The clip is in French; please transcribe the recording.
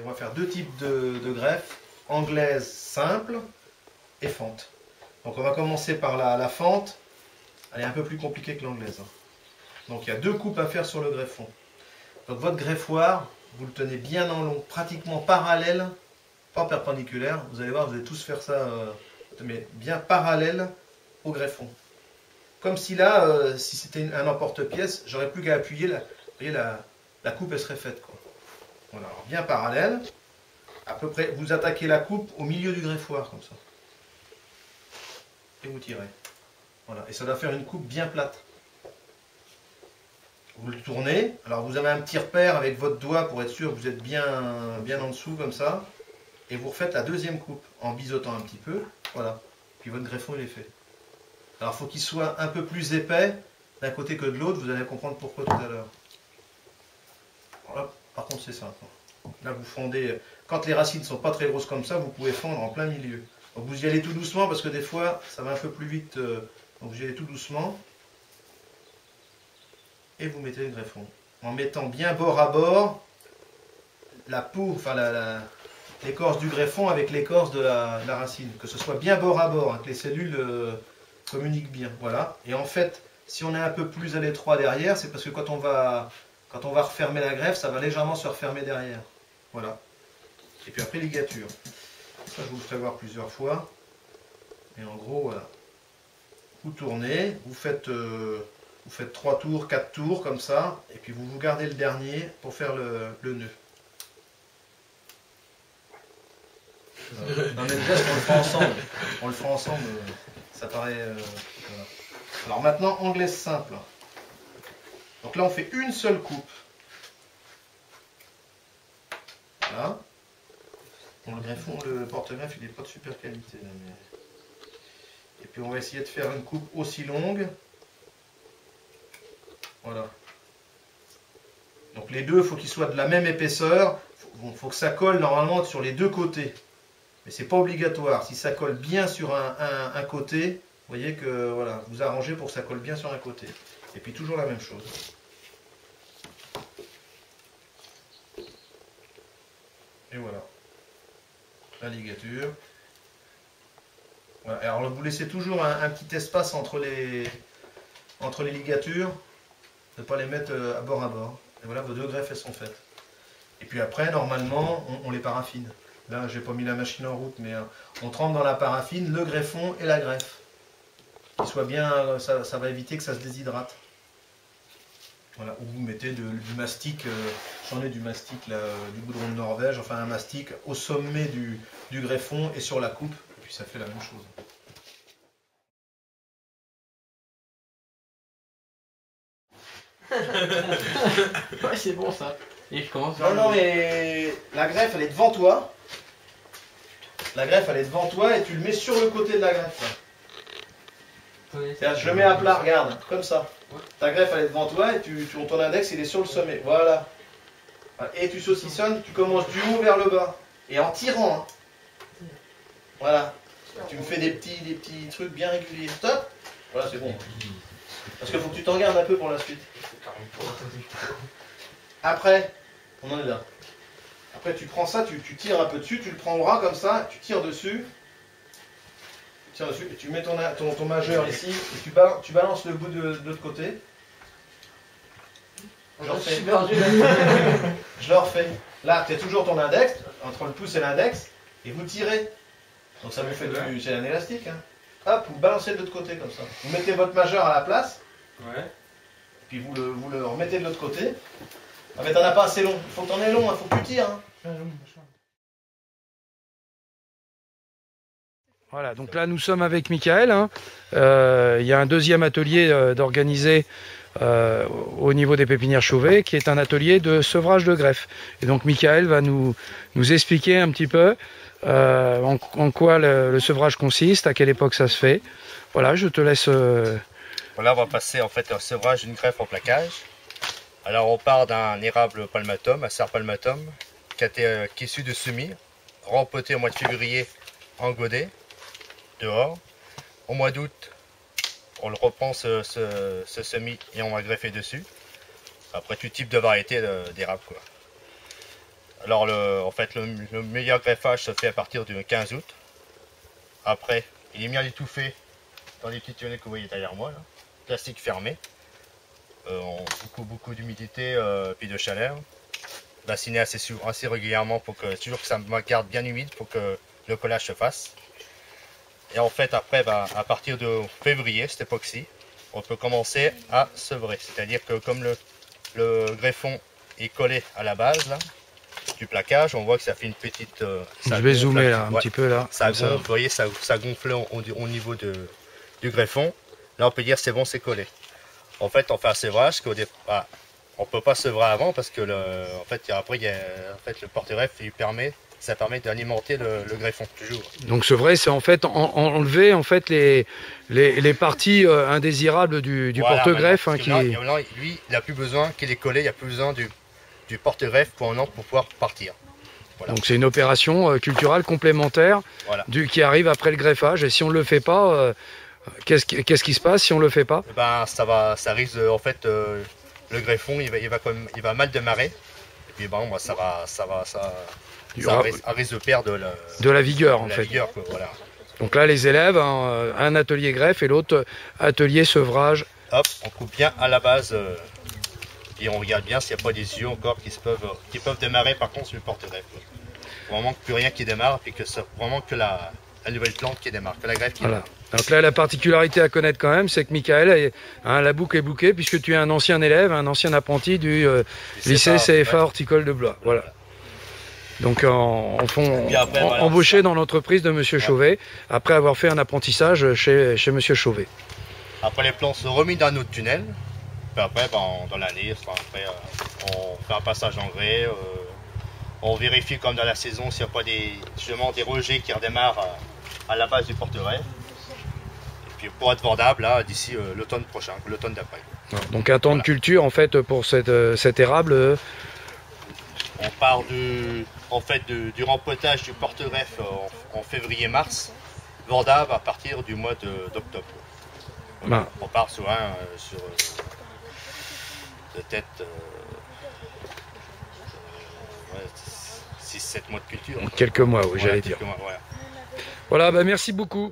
On va faire deux types de greffes, anglaise simple et fente. Donc on va commencer par la fente, elle est un peu plus compliquée que l'anglaise. Donc il y a deux coupes à faire sur le greffon. Donc votre greffoir, vous le tenez bien en long, pratiquement parallèle, pas perpendiculaire. Vous allez voir, vous allez tous faire ça, mais bien parallèle au greffon. Comme si là, si c'était un emporte-pièce, j'aurais plus qu'à appuyer, vous voyez, la coupe elle serait faite, quoi. Voilà, alors bien parallèle, à peu près, vous attaquez la coupe au milieu du greffoir, comme ça. Et vous tirez. Voilà, et ça doit faire une coupe bien plate. Vous le tournez, alors vous avez un petit repère avec votre doigt pour être sûr que vous êtes bien en dessous, comme ça. Et vous refaites la deuxième coupe, en biseautant un petit peu, voilà. Puis votre greffon il est fait. Alors il faut qu'il soit un peu plus épais d'un côté que de l'autre, vous allez comprendre pourquoi tout à l'heure. Voilà. Par contre c'est simple. Là vous fondez, quand les racines ne sont pas très grosses comme ça, vous pouvez fondre en plein milieu. Donc vous y allez tout doucement parce que des fois ça va un peu plus vite, donc vous y allez tout doucement. Et vous mettez le greffon. En mettant bien bord à bord la peau, enfin l'écorce du greffon avec l'écorce de la racine. Que ce soit bien bord à bord, hein, que les cellules communiquent bien. Voilà. Et en fait, si on est un peu plus à l'étroit derrière, c'est parce que quand on va refermer la greffe, ça va légèrement se refermer derrière. Voilà. Et puis après, ligature. Ça, je vous le ferai voir plusieurs fois. Et en gros, voilà. Vous tournez, vous faites 3 tours, 4 tours, comme ça. Et puis vous gardez le dernier pour faire le nœud. Dans le même geste, on le fera ensemble. On le fera ensemble, ça paraît... voilà. Alors maintenant, anglaise simple. Donc là, on fait une seule coupe. Voilà. Bon, le greffon, le porte-greffe, il n'est pas de super qualité. Là, mais... Et puis on va essayer de faire une coupe aussi longue. Voilà. Donc les deux, il faut qu'ils soient de la même épaisseur. Il faut que ça colle normalement sur les deux côtés. Mais c'est pas obligatoire. Si ça colle bien sur un côté, vous voyez que voilà, vous arrangez pour que ça colle bien sur un côté. Et puis toujours la même chose. Et voilà. La ligature. Voilà. Alors vous laissez toujours un petit espace entre les ligatures. Ne pas les mettre à bord à bord. Et voilà, vos deux greffes elles sont faites. Et puis après, normalement, on les paraffine. Là, j'ai pas mis la machine en route, mais on trempe dans la paraffine le greffon et la greffe. Qu'il soit bien, ça va éviter que ça se déshydrate. Voilà, ou vous mettez du mastic, j'en ai du mastic, là, du goudron de Norvège, enfin un mastic au sommet du greffon et sur la coupe, et puis ça fait la même chose. Ouais, c'est bon ça. Et je commence. Non, mais la greffe, elle est devant toi. La greffe, elle est devant toi et tu le mets sur le côté de la greffe. Je le mets à plat, regarde, comme ça. Ta greffe, elle est devant toi et ton index, il est sur le sommet. Voilà. Et tu saucissonnes, tu commences du haut vers le bas. Et en tirant. Hein. Voilà. Tu me fais des petits trucs bien réguliers. Stop. Voilà, c'est bon. Parce qu'il faut que tu t'en gardes un peu pour la suite. Après, on en est là. Après, tu prends ça, tu tires un peu dessus, tu le prends au bras comme ça, tu tires dessus. Tu tires dessus et tu mets ton majeur ici et tu balances le bout de l'autre côté. Je le refais. Je le refais. Là, tu as toujours ton index, entre le pouce et l'index, et vous tirez. Donc ça vous fait c'est un élastique. Hein. Hop, vous balancez de l'autre côté comme ça. Vous mettez votre majeur à la place. Ouais. Puis vous le remettez de l'autre côté. Ah mais t'en as pas assez long. Il faut que t'en aies long, il faut que tu tires. Hein. Voilà, donc là nous sommes avec Michael. Hein. Il y a un deuxième atelier d'organiser au niveau des pépinières Chauvet, qui est un atelier de sevrage de greffe. Et donc Michael va nous expliquer un petit peu en quoi le sevrage consiste, à quelle époque ça se fait. Voilà, je te laisse... Voilà, on va passer en fait un sevrage d'une greffe en plaquage. Alors on part d'un érable palmatum, un cerf palmatum, qui est issu de semis, rempoté au mois de février en godet, dehors. Au mois d'août, on le reprend ce semis et on va greffer dessus. Après tout type de variété d'érable. Alors en fait le meilleur greffage se fait à partir du 15 août. Après, il est mis à l'étouffer dans les petits tunnels que vous voyez derrière moi, là. Plastique fermé, beaucoup d'humidité puis de chaleur. Bassiné assez régulièrement pour que toujours que ça me garde bien humide pour que le collage se fasse. Et en fait après, à partir de février, cette époque-ci, on peut commencer à sevrer. C'est-à-dire que comme le greffon est collé à la base là, du plaquage, on voit que ça fait une petite... je vais zoomer là, un petit peu là. Ça gonfle, vous voyez, ça gonfle au niveau du greffon. Là on peut dire c'est bon, c'est collé. En fait on fait un sevrage qu'au départ, on peut pas sevrer avant parce que après le porte-greffe ça permet d'alimenter le greffon toujours. Donc sevrer, c'est en fait enlever en fait les parties indésirables du Voilà, porte-greffe lui il n'a plus besoin qu'il est collé, il n'y a plus besoin du porte-greffe pour pouvoir partir. Voilà. Donc c'est une opération culturelle complémentaire voilà. Qui arrive après le greffage. Et si on ne le fait pas, qu'est-ce qui se passe si on ne le fait pas? Ça risque en fait le greffon il va mal démarrer. Et puis ça risque de perdre de la vigueur en fait. Vigueur, quoi, voilà. Donc là les élèves, un atelier greffe et l'autre atelier sevrage. Hop, on coupe bien à la base. Et on regarde bien s'il n'y a pas des yeux encore qui peuvent démarrer par contre sur le porte-greffe. Vraiment plus rien qui démarre, et que c'est vraiment que la nouvelle plante qui démarre, que la greffe qui démarre. Donc là la particularité à connaître quand même, c'est que Michael, la boucle est bouquée puisque tu es un ancien élève, un ancien apprenti du lycée CFA Horticole de Blois. Voilà. Donc embauché dans l'entreprise de Monsieur Chauvet, après avoir fait un apprentissage chez Monsieur Chauvet. Après les plants sont remis dans un autre tunnel. Puis après, dans l'année, on fait un passage engrais, on vérifie comme dans la saison s'il n'y a pas des rejets qui redémarrent à la base du porte-greffe. Et puis pour être vendable d'ici l'automne prochain, l'automne d'après. Donc un temps de culture en fait pour cet érable. On part du rempotage du porte-greffe en février-mars, vendable à partir du mois d'octobre. Voilà. On part sur peut-être 6-7 mois de culture. Quelques mois, oui, j'allais dire. Mois, voilà. Voilà, merci beaucoup.